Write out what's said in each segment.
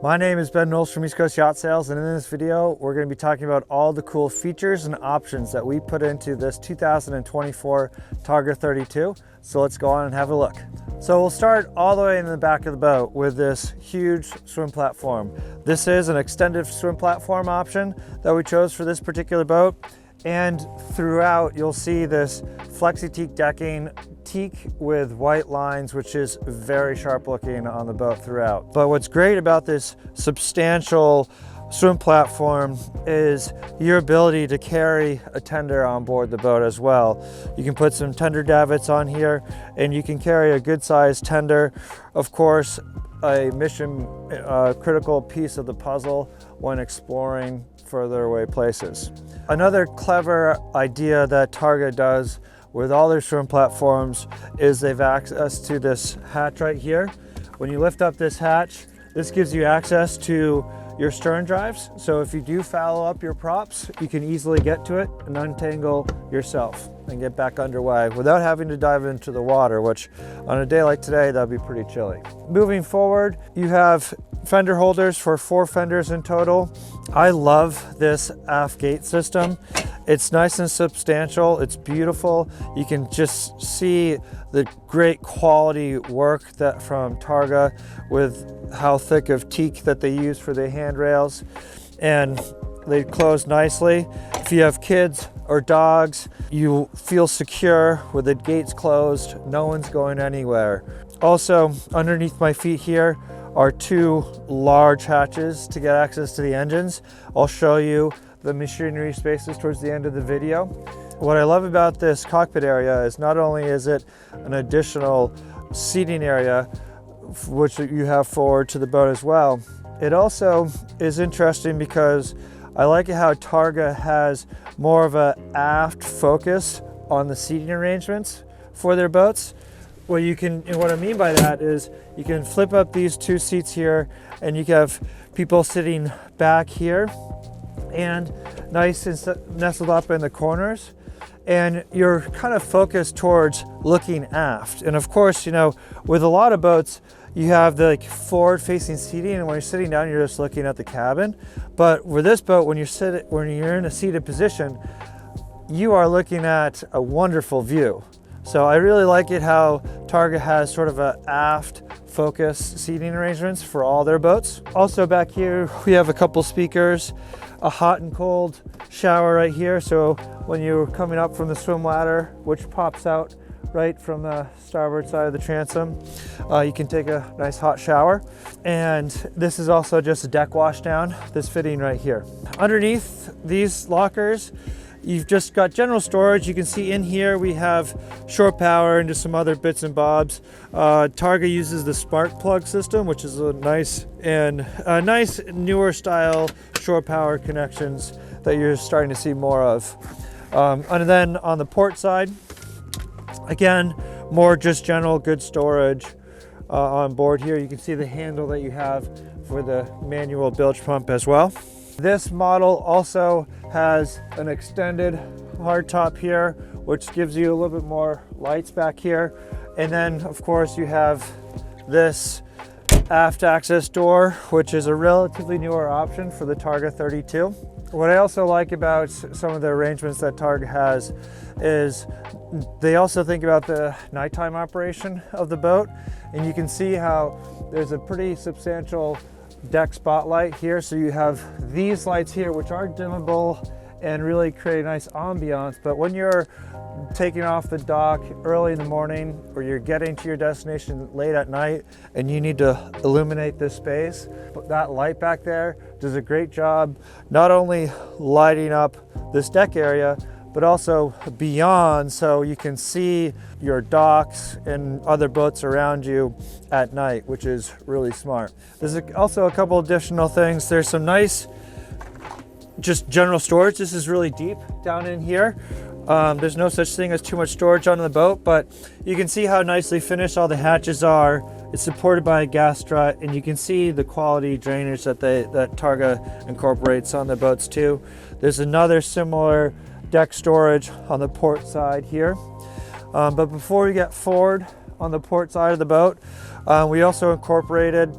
My name is Ben Knowles from East Coast Yacht Sales, and in this video we're going to be talking about all the cool features and options that we put into this 2024 Targa 32. So let's go on and have a look. So we'll start all the way in the back of the boat with this huge swim platform. This is an extended swim platform option that we chose for this particular boat. And throughout you'll see this flexi teak decking, teak with white lines, which is very sharp looking on the boat throughout. But what's great about this substantial swim platform is your ability to carry a tender on board the boat as well. You can put some tender davits on here and you can carry a good sized tender. Of course, a mission critical piece of the puzzle when exploring further away places. Another clever idea that Targa does with all their swim platforms is they've access to this hatch right here. When you lift up this hatch, this gives you access to your stern drives. So if you do foul up your props, you can easily get to it and untangle yourself and get back underway without having to dive into the water, which on a day like today, that'd be pretty chilly. Moving forward, you have fender holders for 4 fenders in total. I love this aft gate system. It's nice and substantial, it's beautiful. You can just see the great quality work that from Targa with how thick of teak that they use for the handrails, and they close nicely. If you have kids or dogs, you feel secure with the gates closed, no one's going anywhere. Also, underneath my feet here are 2 large hatches to get access to the engines. I'll show you the machinery spaces towards the end of the video. What I love about this cockpit area is not only is it an additional seating area, which you have forward to the boat as well, it also is interesting because I like how Targa has more of an aft focus on the seating arrangements for their boats. What I mean by that is you can flip up these 2 seats here and you have people sitting back here and nice and nestled up in the corners, and you're kind of focused towards looking aft. And of course, you know, with a lot of boats you have the forward facing seating, and when you're sitting down you're just looking at the cabin. But with this boat, when you're in a seated position, you are looking at a wonderful view. So I really like it how Targa has sort of an aft focus seating arrangements for all their boats. Also back here we have a couple speakers, a hot and cold shower right here. So when you're coming up from the swim ladder, which pops out right from the starboard side of the transom, you can take a nice hot shower. And this is also just a deck wash down, this fitting right here. Underneath these lockers, you've just got general storage. You can see in here we have shore power and just some other bits and bobs. Targa uses the spark plug system, which is a nice newer style shore power connections that you're starting to see more of. And then on the port side, again, more just general good storage on board here. You can see the handle that you have for the manual bilge pump as well. This model also has an extended hardtop here, which gives you a little bit more lights back here. And then of course you have this aft access door, which is a relatively newer option for the Targa 32. What I also like about some of the arrangements that Targa has is they also think about the nighttime operation of the boat. And you can see how there's a pretty substantial deck spotlight here. So you have these lights here, which are dimmable and really create a nice ambiance. But when you're taking off the dock early in the morning, or you're getting to your destination late at night and you need to illuminate this space, that light back there does a great job not only lighting up this deck area, but also beyond, so you can see your docks and other boats around you at night, which is really smart. There's also a couple additional things. There's some nice just general storage. This is really deep down in here. There's no such thing as too much storage on the boat, but you can see how nicely finished all the hatches are. It's supported by a gas strut, and you can see the quality drainage that Targa incorporates on the boats too. There's another similar deck storage on the port side here. But before we get forward on the port side of the boat. We also incorporated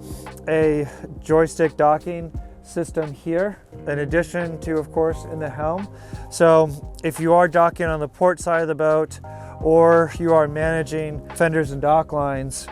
a joystick docking system here, in addition to, of course, in the helm. So if you are docking on the port side of the boat, or you are managing fenders and dock lines,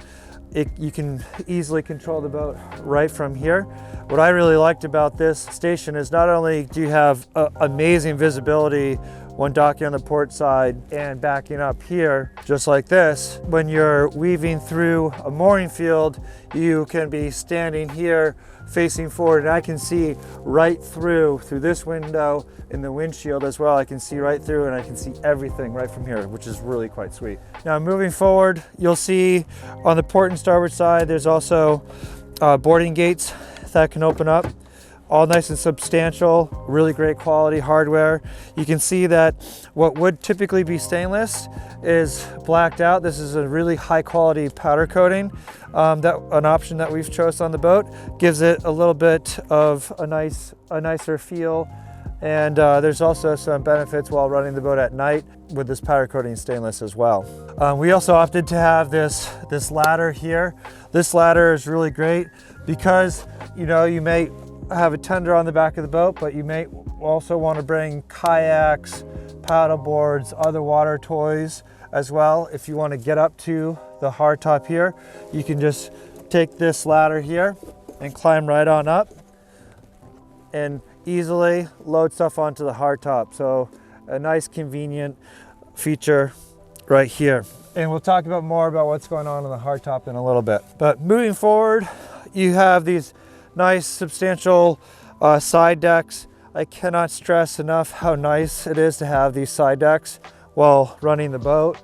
you can easily control the boat right from here. What I really liked about this station is not only do you have amazing visibility when docking on the port side and backing up here, just like this, when you're weaving through a mooring field, you can be standing here facing forward, and I can see right through this window in the windshield as well. I can see right through, and I can see everything right from here, which is really quite sweet. Now moving forward, you'll see on the port and starboard side, there's also boarding gates that can open up. All nice and substantial, really great quality hardware. You can see that what would typically be stainless is blacked out. This is a really high quality powder coating. An option that we've chosen on the boat gives it a little bit of a nicer feel. And there's also some benefits while running the boat at night with this powder coating stainless as well. We also opted to have this ladder here. This ladder is really great because, you know, you may have a tender on the back of the boat, but you may also want to bring kayaks, paddle boards, other water toys as well. If you want to get up to the hardtop here, you can just take this ladder here and climb right on up and easily load stuff onto the hardtop. So a nice convenient feature right here. And we'll talk more about what's going on the hardtop in a little bit. But moving forward, you have these nice substantial side decks. I cannot stress enough how nice it is to have these side decks while running the boat.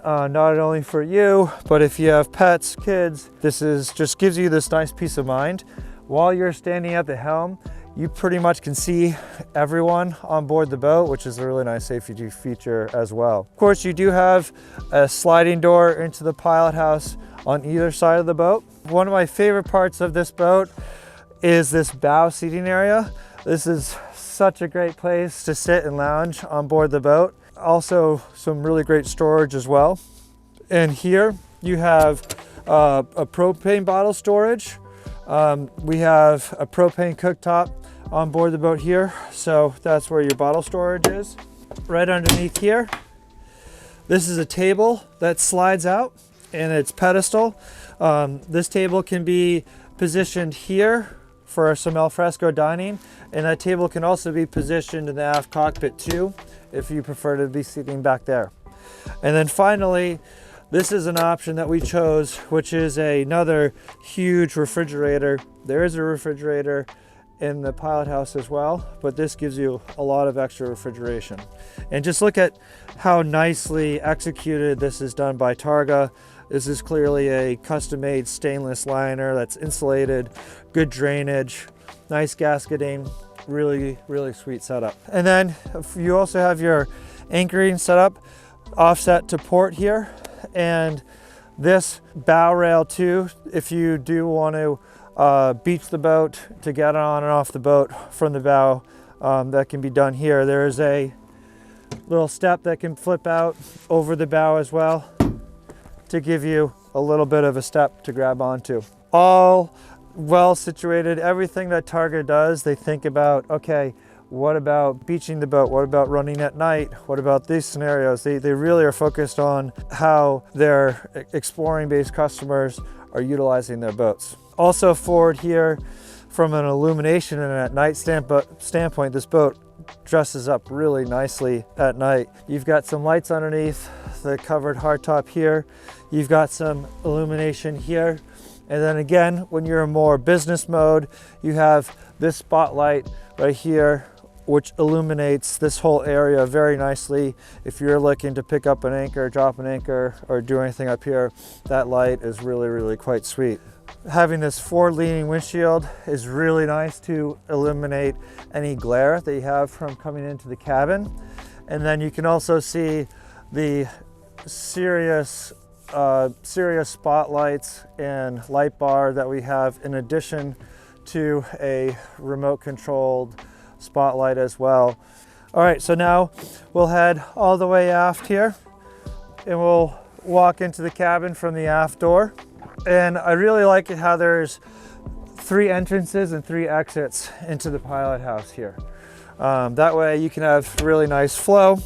Not only for you, but if you have pets, kids, this just gives you this nice peace of mind. While you're standing at the helm, you pretty much can see everyone on board the boat, which is a really nice safety feature as well. Of course, you do have a sliding door into the pilot house on either side of the boat. One of my favorite parts of this boat is this bow seating area. This is such a great place to sit and lounge on board the boat. Also some really great storage as well. And here you have a propane bottle storage. We have a propane cooktop on board the boat here. So that's where your bottle storage is. Right underneath here, this is a table that slides out and its pedestal. This table can be positioned here for some alfresco dining, and that table can also be positioned in the aft cockpit too, if you prefer to be sitting back there. And then finally, this is an option that we chose, which is another huge refrigerator. There is a refrigerator in the pilot house as well, but this gives you a lot of extra refrigeration. And just look at how nicely executed this is done by Targa. This is clearly a custom-made stainless liner that's insulated, good drainage, nice gasketing, really, really sweet setup. And then you also have your anchoring setup offset to port here, and this bow rail too, if you do want to beach the boat to get on and off the boat from the bow, that can be done here. There is a little step that can flip out over the bow as well to give you a little bit of a step to grab onto. All well situated. Everything that Targa does, they think about, okay, what about beaching the boat? What about running at night? What about these scenarios? They really are focused on how their exploring-based customers are utilizing their boats. Also forward here, from an illumination and at night standpoint, this boat dresses up really nicely at night. You've got some lights underneath the covered hardtop here. You've got some illumination here. And then again, when you're in more business mode, you have this spotlight right here, which illuminates this whole area very nicely. If you're looking to pick up an anchor, drop an anchor, or do anything up here, that light is really, really quite sweet. Having this forward-leaning windshield is really nice to eliminate any glare that you have from coming into the cabin. And then you can also see the serious spotlights and light bar that we have, in addition to a remote controlled spotlight as well. All right, so now we'll head all the way aft here, and we'll walk into the cabin from the aft door. And I really like it how there's 3 entrances and 3 exits into the pilot house here. That way you can have really nice flow.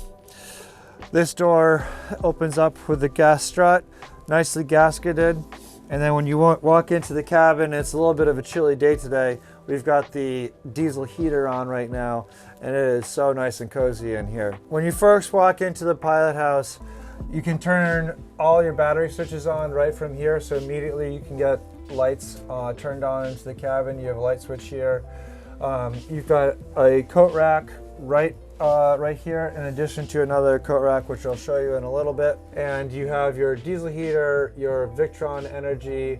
This door opens up with the gas strut, nicely gasketed. And then when you walk into the cabin, it's a little bit of a chilly day today. We've got the diesel heater on right now, and it is so nice and cozy in here. When you first walk into the pilot house, you can turn all your battery switches on right from here, so immediately you can get lights turned on into the cabin. You have a light switch here. You've got a coat rack right here, in addition to another coat rack, which I'll show you in a little bit. And you have your diesel heater, your Victron Energy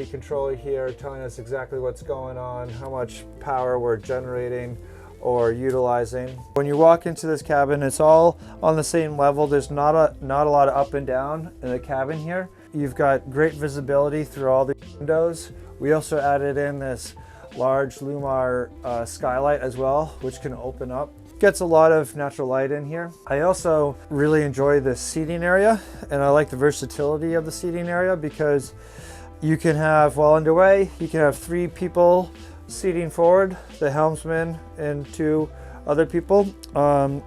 controller here, telling us exactly what's going on, how much power we're generating or utilizing. When you walk into this cabin, it's all on the same level. There's not a lot of up and down in the cabin here. You've got great visibility through all the windows. We also added in this large Lumar skylight as well, which can open up. Gets a lot of natural light in here. I also really enjoy the seating area, and I like the versatility of the seating area because you can have, while underway, you can have 3 people seating forward, the helmsman and 2 other people,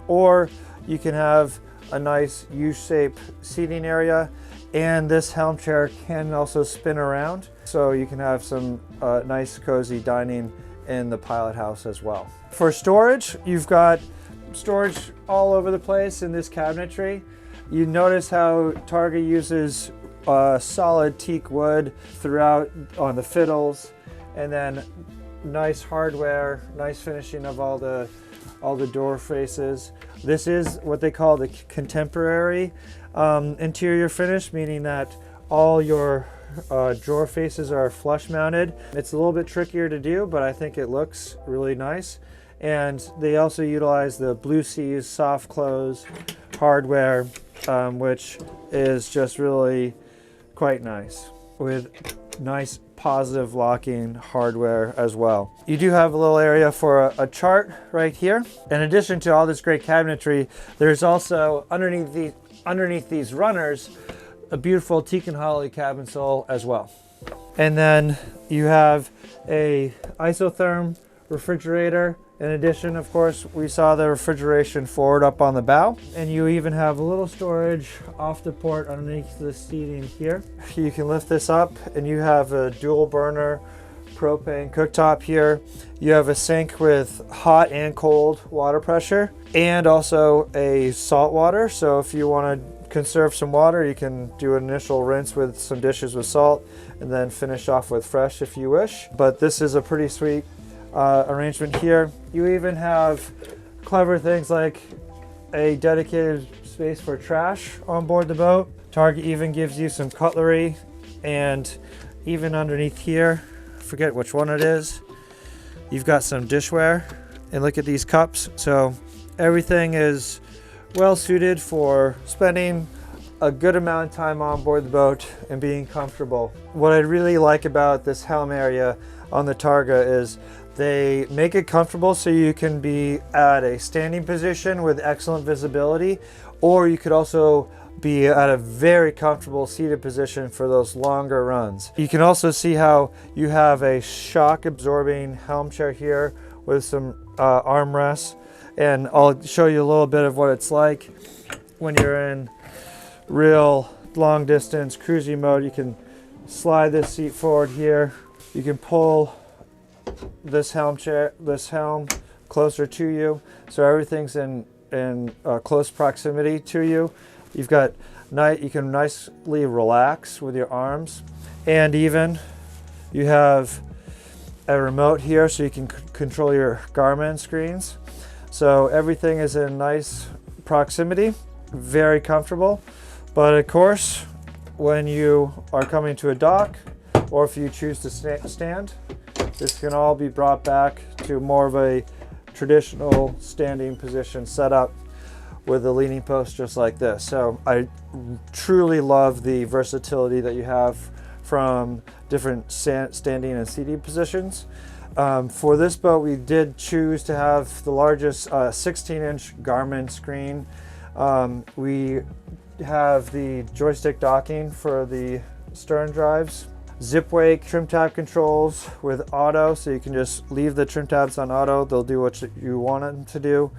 or you can have a nice U-shaped seating area, and this helm chair can also spin around, so you can have some nice cozy dining in the pilot house as well. For storage, you've got storage all over the place in this cabinetry. You notice how Targa uses solid teak wood throughout on the fiddles, and then nice hardware, nice finishing of all the door faces. This is what they call the contemporary interior finish, meaning that all your drawer faces are flush mounted. It's a little bit trickier to do, but I think it looks really nice. And they also utilize the Blue Seas soft close hardware, which is just really quite nice, with nice positive locking hardware as well. You do have a little area for a chart right here. In addition to all this great cabinetry, there's also underneath these runners a beautiful teak and holly cabin sole as well. And then you have a isotherm refrigerator. In addition, of course, we saw the refrigeration forward up on the bow, and you even have a little storage off the port underneath the seating here. You can lift this up and you have a dual burner propane cooktop here. You have a sink with hot and cold water pressure, and also a salt water. So if you want to conserve some water, you can do an initial rinse with some dishes with salt and then finish off with fresh if you wish. But this is a pretty sweet arrangement here. You even have clever things like a dedicated space for trash on board the boat. Targa even gives you some cutlery, and even underneath here, I forget which one it is, you've got some dishware. And look at these cups. So everything is well suited for spending a good amount of time on board the boat and being comfortable. What I really like about this helm area on the Targa is they make it comfortable so you can be at a standing position with excellent visibility, or you could also be at a very comfortable seated position for those longer runs. You can also see how you have a shock absorbing helm chair here with some armrests, and I'll show you a little bit of what it's like when you're in real long distance cruising mode. You can slide this seat forward here. You can pull this helm closer to you, so everything's in close proximity to you. You've got you can nicely relax with your arms, and even you have a remote here so you can control your Garmin screens. So everything is in nice proximity, very comfortable. But of course, when you are coming to a dock, or if you choose to stand, this can all be brought back to more of a traditional standing position setup with a leaning post just like this. So I truly love the versatility that you have from different standing and seating positions. For this boat, we did choose to have the largest 16-inch Garmin screen. We have the joystick docking for the stern drives. Zip wake trim tab controls with auto, so you can just leave the trim tabs on auto. They'll do what you want them to do.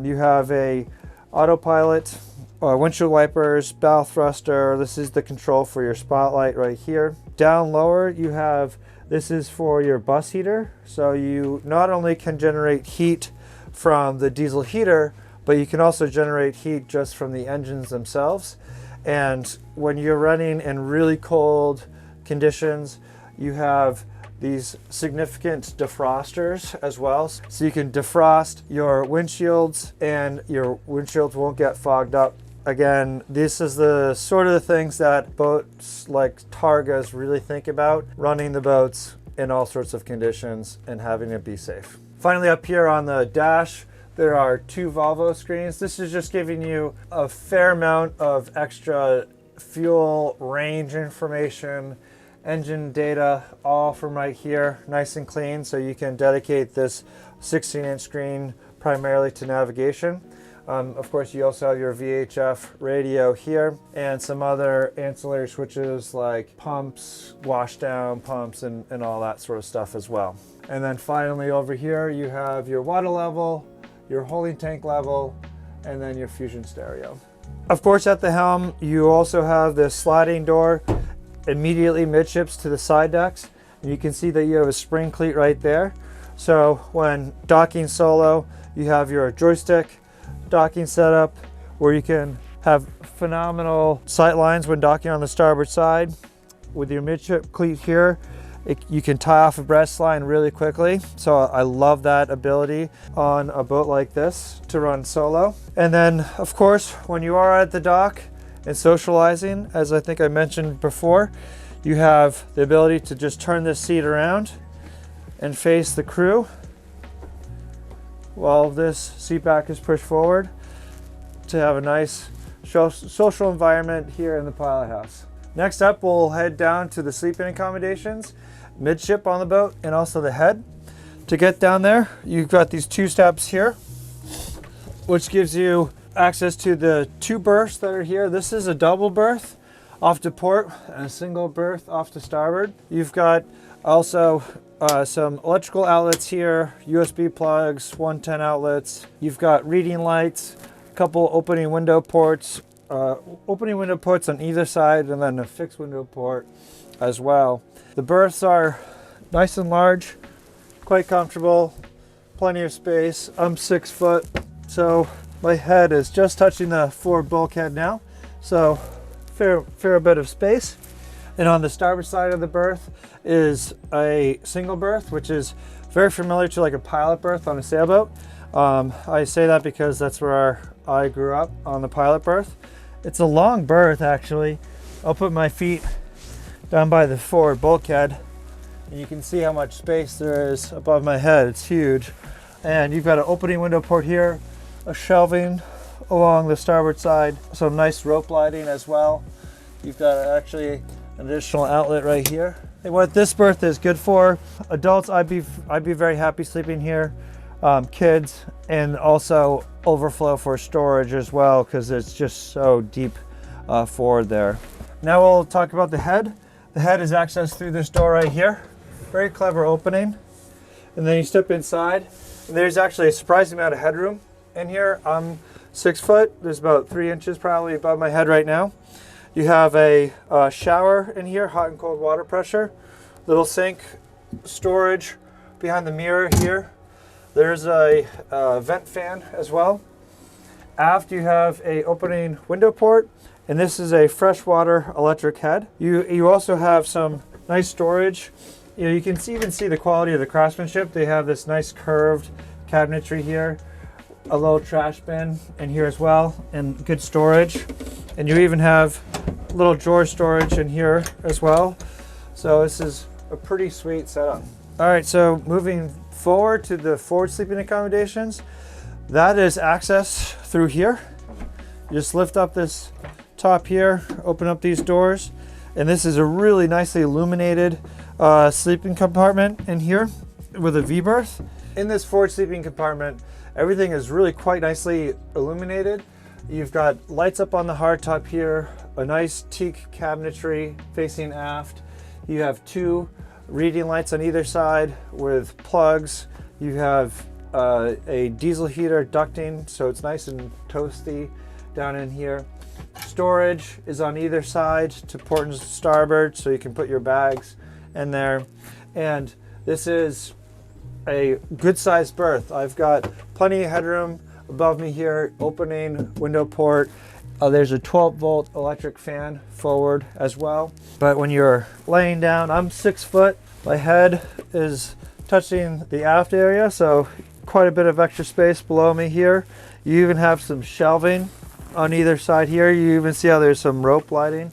You have a autopilot, windshield wipers, bow thruster. This is the control for your spotlight right here. Down lower, you have, this is for your bus heater. So you not only can generate heat from the diesel heater, but you can also generate heat just from the engines themselves. And when you're running in really cold conditions, you have these significant defrosters as well. So you can defrost your windshields and your windshields won't get fogged up. Again, this is the sort of the things that boats like Targas really think about, running the boats in all sorts of conditions and having it be safe. Finally, up here on the dash, there are 2 Volvo screens. This is just giving you a fair amount of extra fuel range information, engine data, all from right here, nice and clean. So you can dedicate this 16-inch screen primarily to navigation. Of course, you also have your VHF radio here and some other ancillary switches like pumps, washdown pumps, and all that sort of stuff as well. And then finally over here, you have your water level, your holding tank level, and then your Fusion stereo. Of course, at the helm, you also have this sliding door immediately midships to the side decks. And you can see that you have a spring cleat right there. So when docking solo, you have your joystick docking setup where you can have phenomenal sight lines when docking on the starboard side. With your midship cleat here, you can tie off a breast line really quickly. So I love that ability on a boat like this to run solo. And then of course, when you are at the dock and socializing, as I think I mentioned before, you have the ability to just turn this seat around and face the crew while this seat back is pushed forward to have a nice social environment here in the pilot house. Next up, we'll head down to the sleeping accommodations, midship on the boat, and also the head. To get down there, you've got these 2 steps here, which gives you access to the 2 berths that are here. This is a double berth off to port and a single berth off to starboard. You've got also some electrical outlets here, USB plugs, 110 outlets. You've got reading lights, a couple opening window ports on either side, and then a fixed window port as well. The berths are nice and large, quite comfortable, plenty of space. I'm 6 foot, so my head is just touching the forward bulkhead now, so fair bit of space. And on the starboard side of the berth is a single berth, which is very familiar to like a pilot berth on a sailboat. I say that because that's where I grew up, on the pilot berth. It's a long berth actually. I'll put my feet down by the forward bulkhead and you can see how much space there is above my head. It's huge. And you've got an opening window port here, a shelving along the starboard side, some nice rope lighting as well. You've got actually an additional outlet right here. And what this berth is good for, adults, I'd be very happy sleeping here. Kids, and also overflow for storage as well, because it's just so deep forward there. Now we'll talk about the head. The head is accessed through this door right here. Very clever opening. And then you step inside, and there's actually a surprising amount of headroom in here. I'm 6 foot. There's about 3 inches probably above my head right now. You have a shower in here, hot and cold water pressure, little sink, storage behind the mirror here. There's a vent fan as well. Aft, you have a opening window port, and this is a freshwater electric head. You also have some nice storage. You can even see the quality of the craftsmanship. They have this nice curved cabinetry here, a little trash bin in here as well, and good storage. And you even have a little drawer storage in here as well. So this is a pretty sweet setup. All right, so moving forward to the forward sleeping accommodations, that is access through here. You just lift up this top here, open up these doors, and this is a really nicely illuminated sleeping compartment in here with a V-berth. In this forward sleeping compartment, everything is really quite nicely illuminated. You've got lights up on the hardtop here, a nice teak cabinetry facing aft. You have two reading lights on either side with plugs. You have a diesel heater ducting, so it's nice and toasty down in here. Storage is on either side to port and starboard, so you can put your bags in there. And this is a good sized berth. I've got plenty of headroom above me here, opening window port. There's a 12-volt electric fan forward as well. But when you're laying down, I'm 6 foot. My head is touching the aft area, so quite a bit of extra space below me here. You even have some shelving on either side here. You even see how there's some rope lighting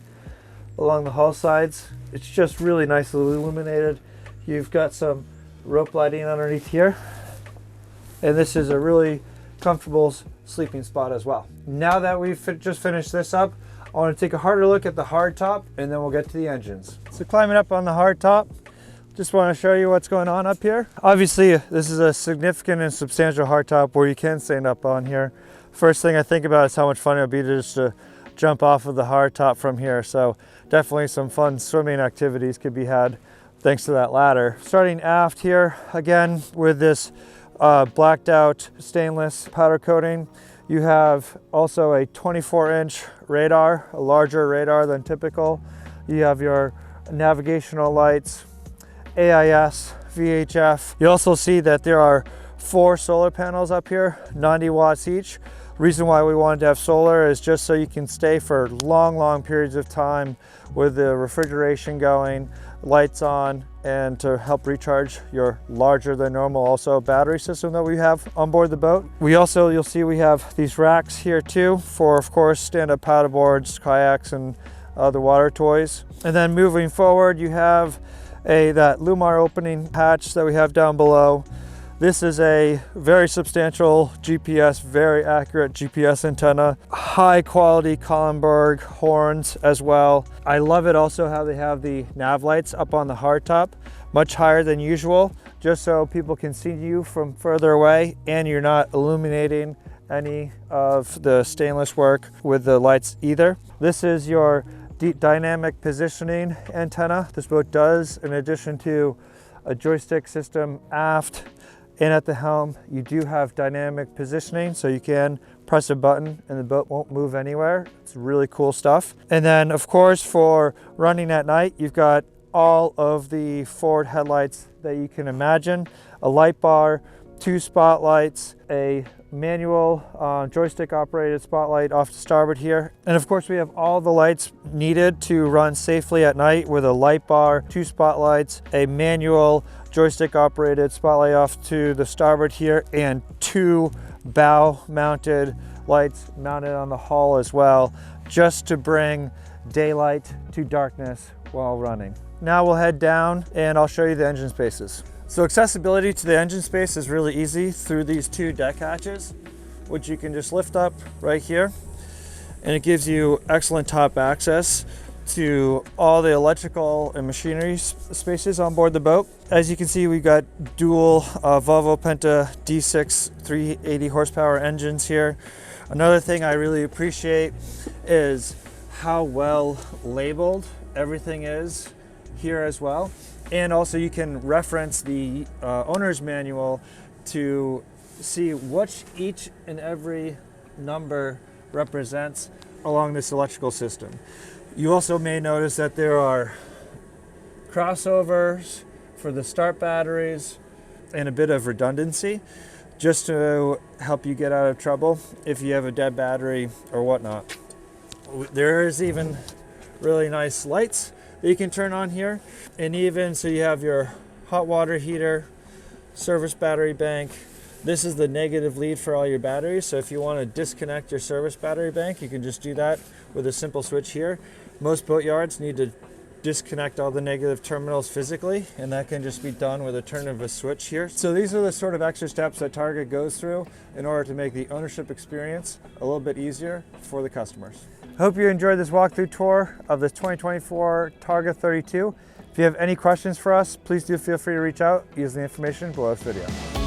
along the hull sides. It's just really nicely illuminated. You've got some rope lighting underneath here. And this is a really comfortable sleeping spot as well. Now that we've just finished this up, I want to take a harder look at the hardtop and then we'll get to the engines. So climbing up on the hardtop, just want to show you what's going on up here. Obviously, this is a significant and substantial hardtop where you can stand up on here. First thing I think about is how much fun it would be just to jump off of the hardtop from here. So definitely some fun swimming activities could be had thanks to that ladder. Starting aft here, again, with this blacked out stainless powder coating. You have also a 24-inch radar, a larger radar than typical. You have your navigational lights, AIS, VHF. You also see that there are 4 solar panels up here, 90 watts each. Reason why we wanted to have solar is just so you can stay for long periods of time with the refrigeration going, lights on, and to help recharge your larger than normal also battery system that we have on board the boat. We also, you'll see we have these racks here too for, of course, stand-up paddleboards, kayaks, and other water toys. And then moving forward, you have that Lumar opening hatch that we have down below. This is a very substantial GPS, very accurate GPS antenna, high quality Kahlenberg horns as well. I love it also how they have the nav lights up on the hardtop, much higher than usual, just so people can see you from further away and you're not illuminating any of the stainless work with the lights either. This is your dynamic positioning antenna. This boat does, in addition to a joystick system aft, and at the helm, you do have dynamic positioning, so you can press a button and the boat won't move anywhere. It's really cool stuff. And then, of course, for running at night, you've got all of the forward headlights that you can imagine, a light bar, 2 spotlights, a manual joystick operated spotlight off to starboard here. And of course, we have all the lights needed to run safely at night with a light bar, 2 spotlights, a manual joystick operated spotlight off to the starboard here, and 2 bow mounted lights mounted on the hull as well, just to bring daylight to darkness while running. Now we'll head down and I'll show you the engine spaces. So accessibility to the engine space is really easy through these 2 deck hatches, which you can just lift up right here. And it gives you excellent top access to all the electrical and machinery spaces on board the boat. As you can see, we've got dual Volvo Penta D6 380 horsepower engines here. Another thing I really appreciate is how well labeled everything is here as well. And also you can reference the owner's manual to see what each and every number represents along this electrical system. You also may notice that there are crossovers for the start batteries and a bit of redundancy just to help you get out of trouble if you have a dead battery or whatnot. There is even really nice lights that you can turn on here, and even so you have your hot water heater, service battery bank. This is the negative lead for all your batteries, so if you want to disconnect your service battery bank, you can just do that with a simple switch here. Most boat yards need to disconnect all the negative terminals physically, and that can just be done with a turn of a switch here. So these are the sort of extra steps that Targa goes through in order to make the ownership experience a little bit easier for the customers. I hope you enjoyed this walkthrough tour of this 2024 Targa 32. If you have any questions for us, please do feel free to reach out using the information below this video.